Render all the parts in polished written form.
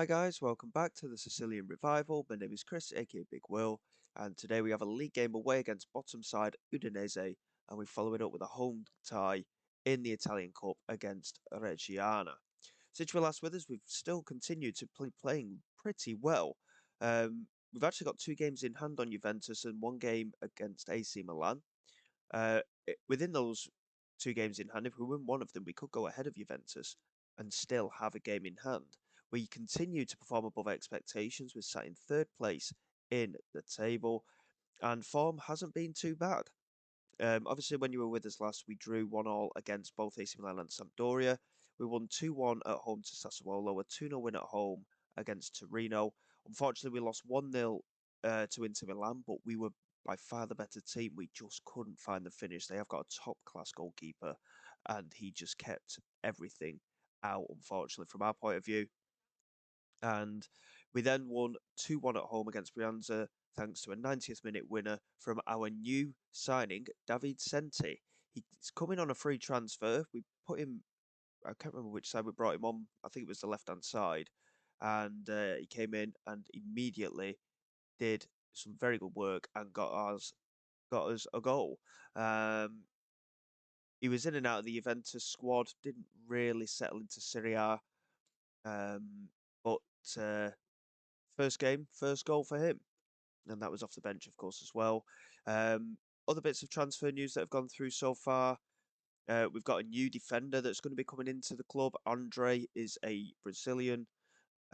Hi guys, welcome back to the Sicilian Revival. My name is Chris, aka Big Will, and today we have a league game away against bottom side Udinese, and we follow it up with a home tie in the Italian Cup against Reggiana. Since we last with us, we've still continued to playing pretty well. We've actually got 2 games in hand on Juventus and 1 game against AC Milan. Within those 2 games in hand, if we win one of them, we could go ahead of Juventus and still have a game in hand. We continue to perform above expectations. We're sat in third place in the table, and form hasn't been too bad. Obviously, when you were with us last, we drew 1-1 against both AC Milan and Sampdoria. We won 2-1 at home to Sassuolo, a 2-0 win at home against Torino. Unfortunately, we lost 1-0 to Inter Milan, but we were by far the better team. We just couldn't find the finish. They have got a top-class goalkeeper, and he just kept everything out, unfortunately, from our point of view. And we then won 2-1 at home against Brianza, thanks to a 90th minute winner from our new signing, David Senti. He's coming on a free transfer. We put him, I can't remember which side we brought him on. I think it was the left-hand side. And he came in and immediately did some very good work and got us a goal. He was in and out of the Juventus squad, didn't really settle into Serie A. But first game, first goal for him. And that was off the bench, of course, as well. Other bits of transfer news that have gone through so far. We've got a new defender that's going to be coming into the club. Andre is a Brazilian,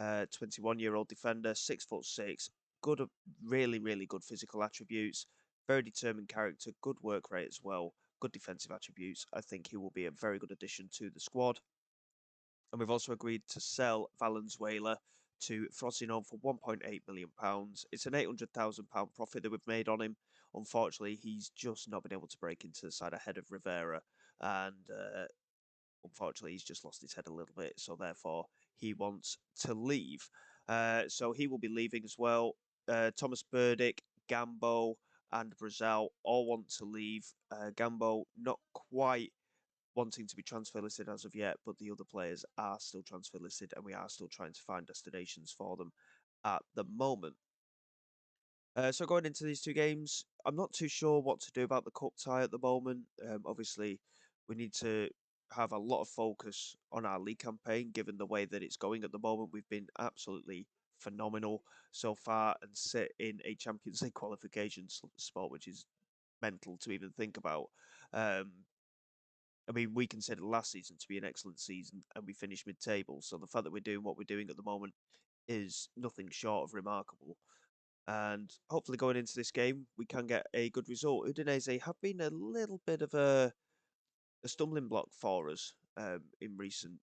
21-year-old defender, 6'6", good, really, really good physical attributes, very determined character, good work rate as well, good defensive attributes. I think he will be a very good addition to the squad. And we've also agreed to sell Valenzuela to Frosinone for £1.8 million. It's an £800,000 profit that we've made on him. Unfortunately, he's just not been able to break into the side ahead of Rivera, and unfortunately, he's just lost his head a little bit. So therefore, he wants to leave. So he will be leaving as well. Thomas Burdick, Gambo, and Brazil all want to leave. Gambo not quite wanting to be transfer listed as of yet, but the other players are still transfer listed, and we are still trying to find destinations for them at the moment. So going into these 2 games, I'm not too sure what to do about the cup tie at the moment. Obviously, we need to have a lot of focus on our league campaign, given the way that it's going at the moment. We've been absolutely phenomenal so far and sit in a Champions League qualification spot, which is mental to even think about. I mean, we considered last season to be an excellent season, and we finished mid-table. So the fact that we're doing what we're doing at the moment is nothing short of remarkable. And hopefully, going into this game, we can get a good result. Udinese have been a little bit of a stumbling block for us in recent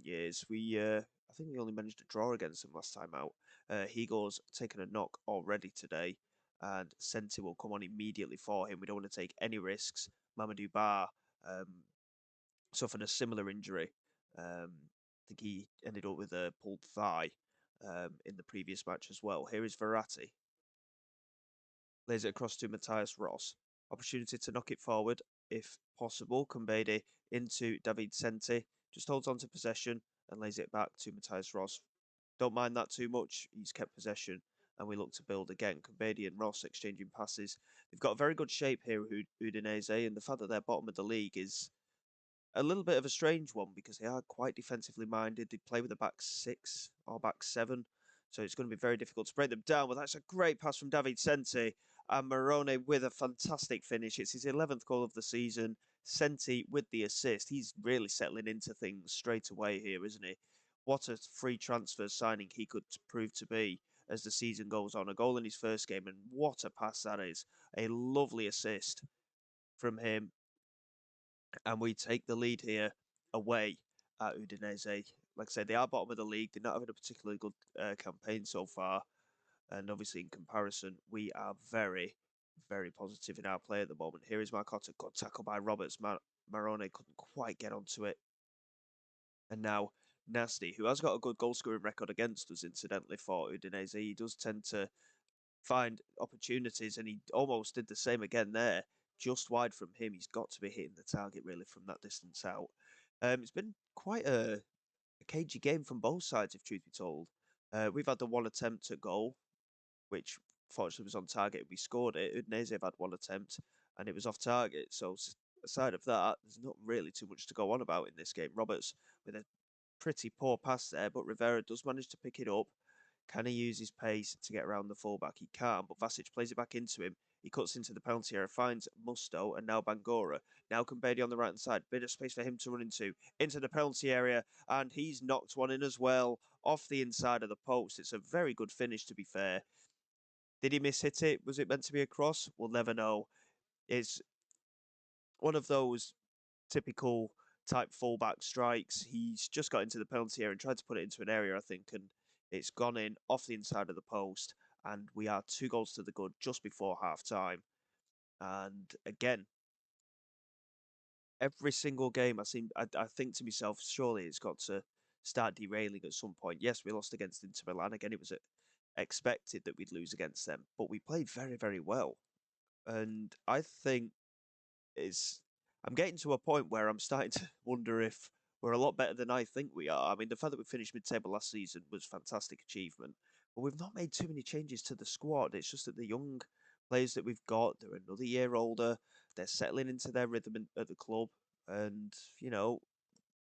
years. I think we only managed to draw against them last time out. Higo's taken a knock already today, and Senti will come on immediately for him. We don't want to take any risks. Mamadou Ba um, suffered a similar injury. I think he ended up with a pulled thigh in the previous match as well. Here is Verratti. Lays it across to Matthias Ross. Opportunity to knock it forward if possible. Kumbedi into David Senti. Just holds on to possession and lays it back to Matthias Ross. Don't mind that too much. He's kept possession and we look to build again. Kumbedi and Ross exchanging passes. They've got a very good shape here, Udinese, and the fact that they're bottom of the league is a little bit of a strange one because they are quite defensively minded. They play with a back 6 or back 7. So it's going to be very difficult to break them down. But that's a great pass from David Senti. And Morone with a fantastic finish. It's his 11th goal of the season. Senti with the assist. He's really settling into things straight away here, isn't he? What a free transfer signing he could prove to be as the season goes on. A goal in his first game. And what a pass that is. A lovely assist from him, and we take the lead here away at Udinese. Like I said, they are bottom of the league. They're not having a particularly good campaign so far. And obviously, in comparison, we are very, very positive in our play at the moment. Here is Marcotta. Good tackle by Roberts. Marone couldn't quite get onto it. And now Nasty, who has got a good goal scoring record against us, incidentally, for Udinese. He does tend to find opportunities, and he almost did the same again there. Just wide from him. He's got to be hitting the target really from that distance out. It's been quite a a cagey game from both sides, if truth be told. We've had the one attempt at goal, which fortunately was on target. We scored it. Udinese have had one attempt, and it was off target. So aside of that, there's not really too much to go on about in this game. Roberts with a pretty poor pass there, but Rivera does manage to pick it up. Can he use his pace to get around the fullback? He can, but Vasic plays it back into him. He cuts into the penalty area, finds Musto, and now Bangura. Now Kumbedi on the right hand side. Bit of space for him to run into the penalty area, and he's knocked one in as well, off the inside of the post. It's a very good finish, to be fair. Did he miss-hit it? Was it meant to be a cross? We'll never know. It's one of those typical type fullback strikes. He's just got into the penalty area and tried to put it into an area, I think, and it's gone in off the inside of the post. And we are 2 goals to the good just before half time. And again, every single game, I think to myself, surely it's got to start derailing at some point. Yes, we lost against Inter Milan. Again, it was expected that we'd lose against them, but we played very, very well. And I think it's I'm getting to a point where I'm starting to wonder if we're a lot better than I think we are. I mean, the fact that we finished mid-table last season was a fantastic achievement, but we've not made too many changes to the squad. It's just that the young players that we've got, they're another year older, they're settling into their rhythm at the club, and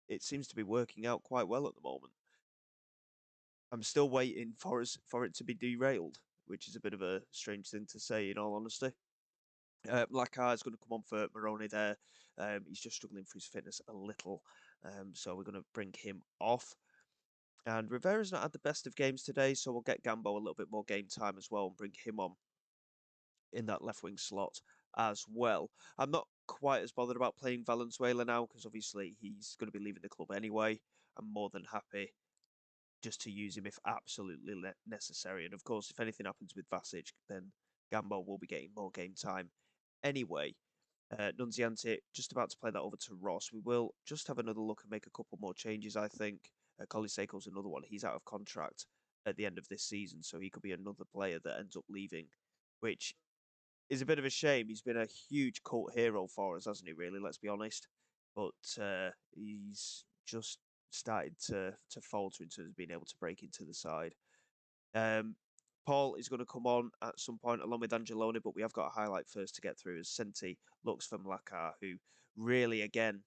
it seems to be working out quite well at the moment. I'm still waiting for it to be derailed, which is a bit of a strange thing to say, in all honesty. Blackar is going to come on for Moroni there. He's just struggling for his fitness a little, so we're going to bring him off. And Rivera's not had the best of games today, so we'll get Gambo a little bit more game time as well and bring him on in that left wing slot as well. I'm not quite as bothered about playing Valenzuela now because obviously he's going to be leaving the club anyway. I'm more than happy just to use him if absolutely necessary. And of course, if anything happens with Vasic, then Gambo will be getting more game time anyway. Nunziante just about to play that over to Ross. We will just have another look and make a couple more changes, I think. Coliseco's another one. He's out of contract at the end of this season, so he could be another player that ends up leaving, which is a bit of a shame. He's been a huge cult hero for us, hasn't he, really? Let's be honest. But he's just started to falter in terms of being able to break into the side. Paul is going to come on at some point along with Angeloni, but we have got a highlight first to get through as Senti looks for Mlakar, who really, again,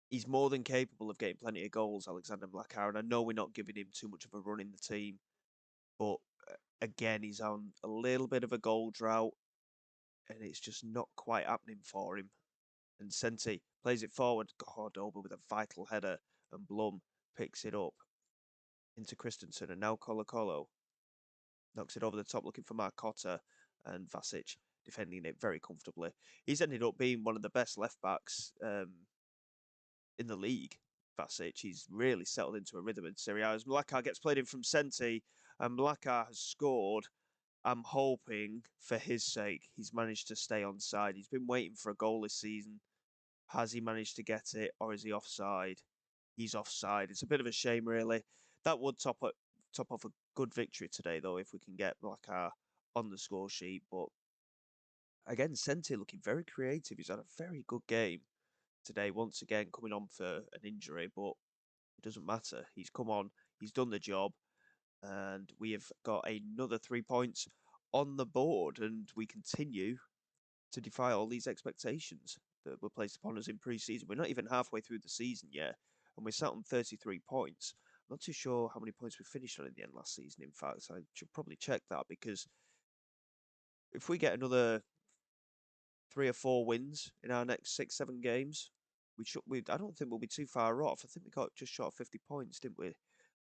he's more than capable of getting plenty of goals, Alexander Mlakar, and I know we're not giving him too much of a run in the team, but again, he's on a little bit of a goal drought, and it's just not quite happening for him. And Senti plays it forward, Cordoba with a vital header, and Blum picks it up into Christensen, and now Colo Colo knocks it over the top, looking for Marcotta, and Vasic defending it very comfortably. He's ended up being one of the best left backs in the league. Vasic, he's really settled into a rhythm in Serie A. As Mlakar gets played in from Senti, and Mlakar has scored. I'm hoping, for his sake, he's managed to stay on side. He's been waiting for a goal this season. Has he managed to get it, or is he offside? He's offside. It's a bit of a shame, really. That would top off a good victory today, though, if we can get Blackar on the score sheet. But again, Senti looking very creative. He's had a very good game today, once again coming on for an injury, but it doesn't matter. He's come on, he's done the job, and we have got another 3 points on the board, and we continue to defy all these expectations that were placed upon us in pre-season. We're not even halfway through the season yet, and we're sat on 33 points. I'm not too sure how many points we finished on in the end last season, in fact. I should probably check that, because if we get another 3 or 4 wins in our next 6, 7 games, I don't think we'll be too far off. I think we got just short of 50 points, didn't we,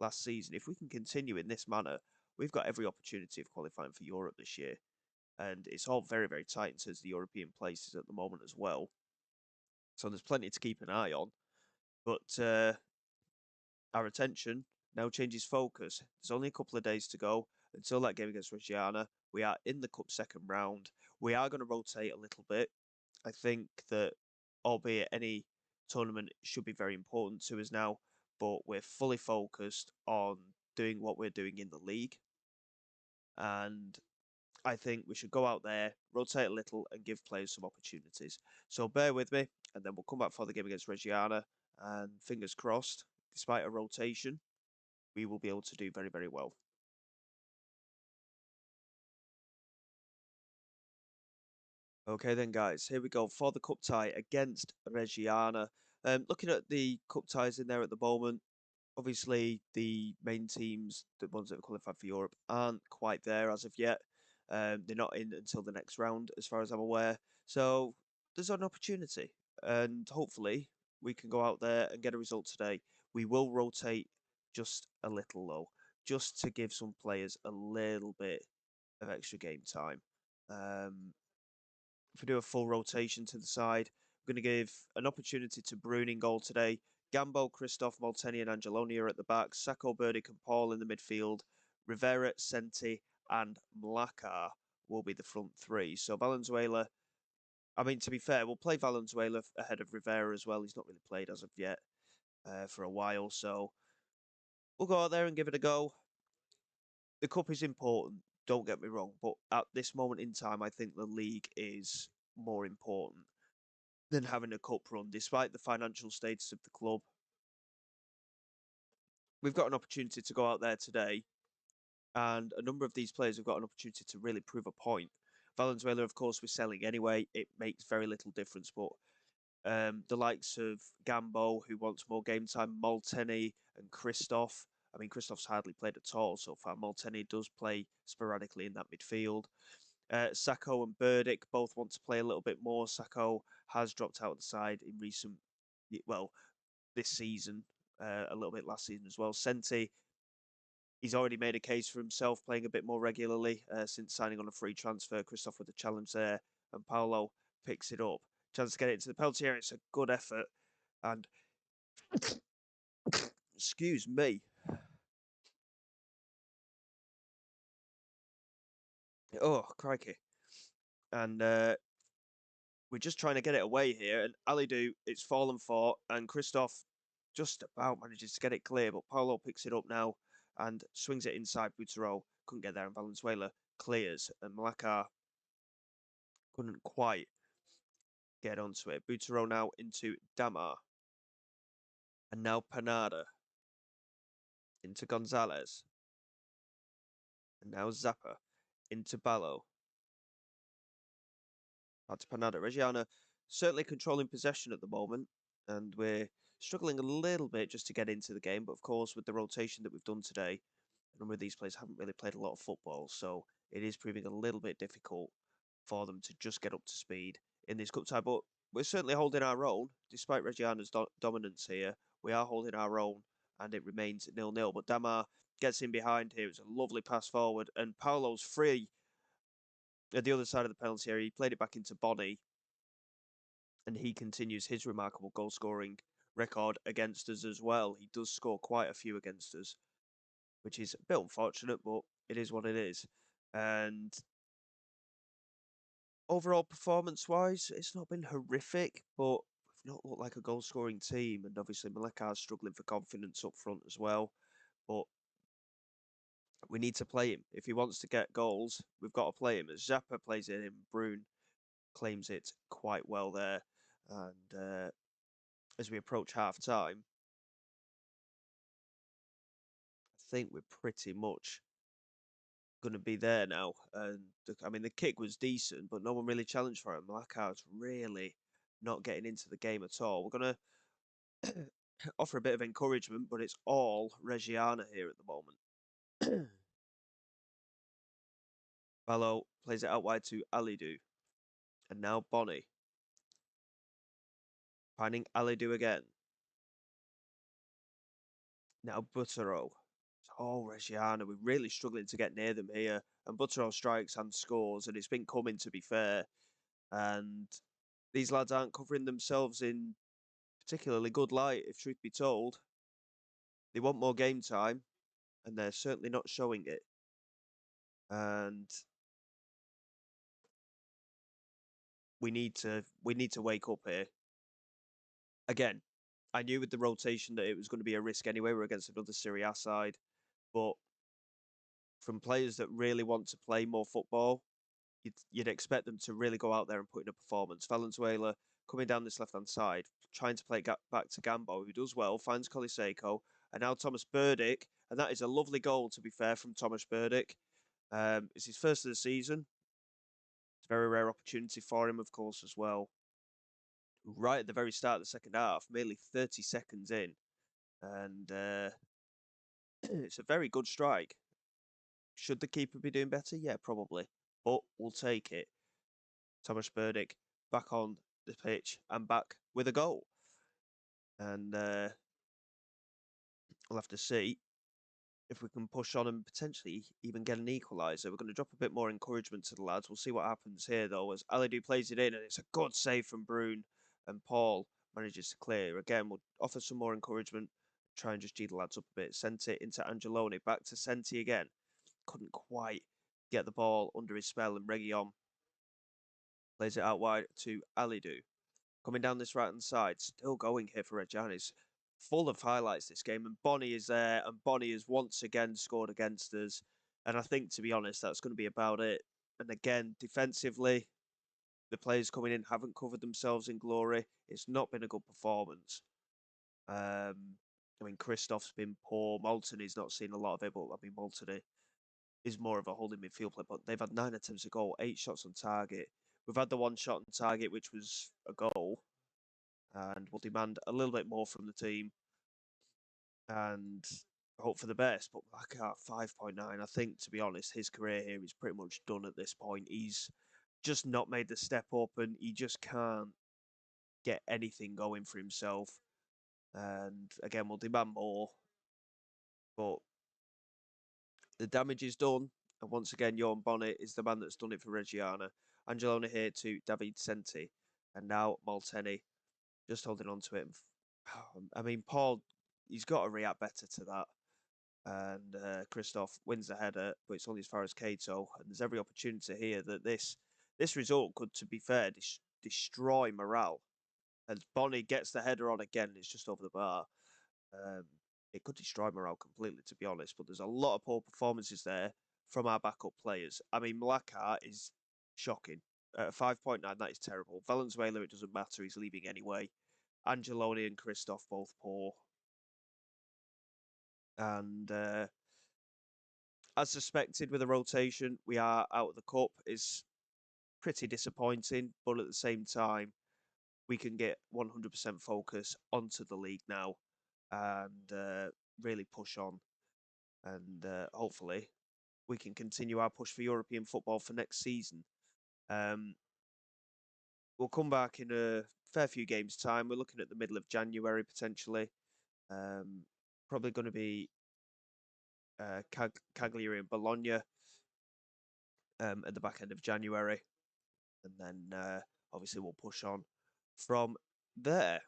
last season? If we can continue in this manner, we've got every opportunity of qualifying for Europe this year. And it's all very, very tight in terms of the European places at the moment as well. So there's plenty to keep an eye on. But our attention now changes focus. There's only a couple of days to go until that game against Reggiana. We are in the Cup second round. We are going to rotate a little bit. I think that, albeit any tournament should be very important to us now, but we're fully focused on doing what we're doing in the league. And I think we should go out there, rotate a little, and give players some opportunities. So bear with me, and then we'll come back for the game against Reggiana, and fingers crossed, despite a rotation, we will be able to do very, very well. Okay then, guys, here we go for the cup tie against Reggiana. Looking at the cup ties in there at the moment, obviously the main teams, the ones that have qualified for Europe, aren't quite there as of yet. They're not in until the next round, as far as I'm aware. So there's an opportunity, and hopefully we can go out there and get a result today. We will rotate just a little though, just to give some players a little bit of extra game time. Um, if we do a full rotation to the side, we're going to give an opportunity to Brune in goal today. Gambo, Christoph, Molteni and Angeloni are at the back. Sacco, Burdick and Paul in the midfield. Rivera, Senti and Mlakar will be the front three. So Valenzuela, I mean, to be fair, we'll play Valenzuela ahead of Rivera as well. He's not really played as of yet for a while. So we'll go out there and give it a go. The cup is important, don't get me wrong. But at this moment in time, I think the league is more important than having a cup run, despite the financial status of the club. We've got an opportunity to go out there today, and a number of these players have got an opportunity to really prove a point. Valenzuela, of course, we're selling anyway. It makes very little difference, but the likes of Gambo, who wants more game time, Molteni and Christoph. I mean, Christoph's hardly played at all so far. Molteni does play sporadically in that midfield. Sacco and Burdick both want to play a little bit more. Sacco has dropped out of the side in recent, well, this season, a little bit last season as well. Senti, he's already made a case for himself playing a bit more regularly since signing on a free transfer. Christoph with the challenge there, and Paolo picks it up. Chance to get it into the penalty area. It's a good effort. And, excuse me. Oh, crikey. And we're just trying to get it away here. And Alidu, it's fallen for. And Christoph just about manages to get it clear. But Paolo picks it up now and swings it inside Butero. Couldn't get there. And Valenzuela clears. And Malakar couldn't quite get onto it. Butero now into Damar. And now Panada into Gonzalez. And now Zappa into Ballo. That's Panada. Reggiana certainly controlling possession at the moment, and we're struggling a little bit just to get into the game. But of course, with the rotation that we've done today, a number of these players haven't really played a lot of football, so it is proving a little bit difficult for them to just get up to speed in this cup tie. But we're certainly holding our own, despite Reggiana's dominance here. We are holding our own, and it remains 0-0. But Damar gets in behind here. It's a lovely pass forward, and Paolo's free at the other side of the penalty area. He played it back into Bonnie, and he continues his remarkable goal scoring record against us as well. He does score quite a few against us, which is a bit unfortunate, but it is what it is. And overall performance wise, it's not been horrific, but we've not looked like a goal scoring team. And obviously, Malekar's struggling for confidence up front as well. But we need to play him. If he wants to get goals, we've got to play him. As Zappa plays it in, Brune claims it quite well there. And as we approach half time, I think we're pretty much going to be there now. And I mean, the kick was decent, but no one really challenged for it. Malakar's really not getting into the game at all. We're going to offer a bit of encouragement, but it's all Reggiana here at the moment. Ballo plays it out wide to Alidu. And now Bonnie. Finding Alidu again. Now Buttero. Oh, Reggiana, we're really struggling to get near them here. And Buttero strikes and scores, and it's been coming, to be fair. And these lads aren't covering themselves in particularly good light, if truth be told. They want more game time, and they're certainly not showing it. And we need to wake up here. Again, I knew with the rotation that it was going to be a risk anyway. We're against another Serie A side, but from players that really want to play more football, you'd expect them to really go out there and put in a performance. Valenzuela coming down this left-hand side, trying to play it back to Gambo, who does well, finds Coliseco, and now Thomas Burdick, and that is a lovely goal, to be fair, from Thomas Burdick. It's his first of the season. It's a very rare opportunity for him, of course, as well. Right at the very start of the second half, merely 30 seconds in, and it's a very good strike. Should the keeper be doing better? Yeah, probably, but we'll take it. Thomas Burdick back on the pitch and back with a goal. And we'll have to see if we can push on and potentially even get an equaliser. We're going to drop a bit more encouragement to the lads. We'll see what happens here, though, as Alidou plays it in, and it's a good save from Brune, and Paul manages to clear. Again, we'll offer some more encouragement, try and just G the lads up a bit. Sent it into Angeloni, back to Senti again. Couldn't quite get the ball under his spell, and Reggiana plays it out wide to Alidou. Coming down this right-hand side, still going here for Reggiana. It's full of highlights, this game, and Bonnie is there, and Bonnie has once again scored against us. And I think, to be honest, that's going to be about it. And again, defensively, the players coming in haven't covered themselves in glory. It's not been a good performance. I mean, Christoph's been poor. Moultoney's not seen a lot of it, but I mean, Moultoney is more of a holding midfield player. But they've had 9 attempts at goal, 8 shots on target. We've had the 1 shot on target, which was a goal. And we'll demand a little bit more from the team and hope for the best. But like at 5.9, I think, to be honest, his career here is pretty much done at this point. He's just not made the step up, and he just can't get anything going for himself. And again, we'll demand more, but the damage is done. And once again, Johan Bonnet is the man that's done it for Reggiana. Angelona here to David Senti, and now Malteni just holding on to it. I mean, Paul, he's got to react better to that. And Christoph wins the header, but it's only as far as Cato. And there's every opportunity here that this result could, to be fair, destroy morale. And Bonnie gets the header on again, and it's just over the bar. It could destroy morale completely, to be honest. But there's a lot of poor performances there from our backup players. I mean, Mlaka is shocking. 5.9, that is terrible. Valenzuela, it doesn't matter. He's leaving anyway. Angeloni and Christoph both poor. And as suspected with the rotation, we are out of the cup. It's pretty disappointing, but at the same time, we can get 100% focus onto the league now and really push on. And hopefully, we can continue our push for European football for next season. We'll come back in a fair few games' time. We're looking at the middle of January, potentially. Probably going to be Cagliari and Bologna at the back end of January. And then obviously we'll push on from there.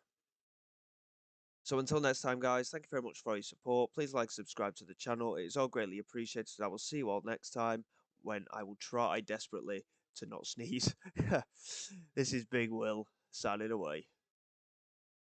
So until next time, guys, thank you very much for your support. Please like, subscribe to the channel. It is all greatly appreciated. I will see you all next time when I will try desperately to not sneeze. This is Big Will signing away.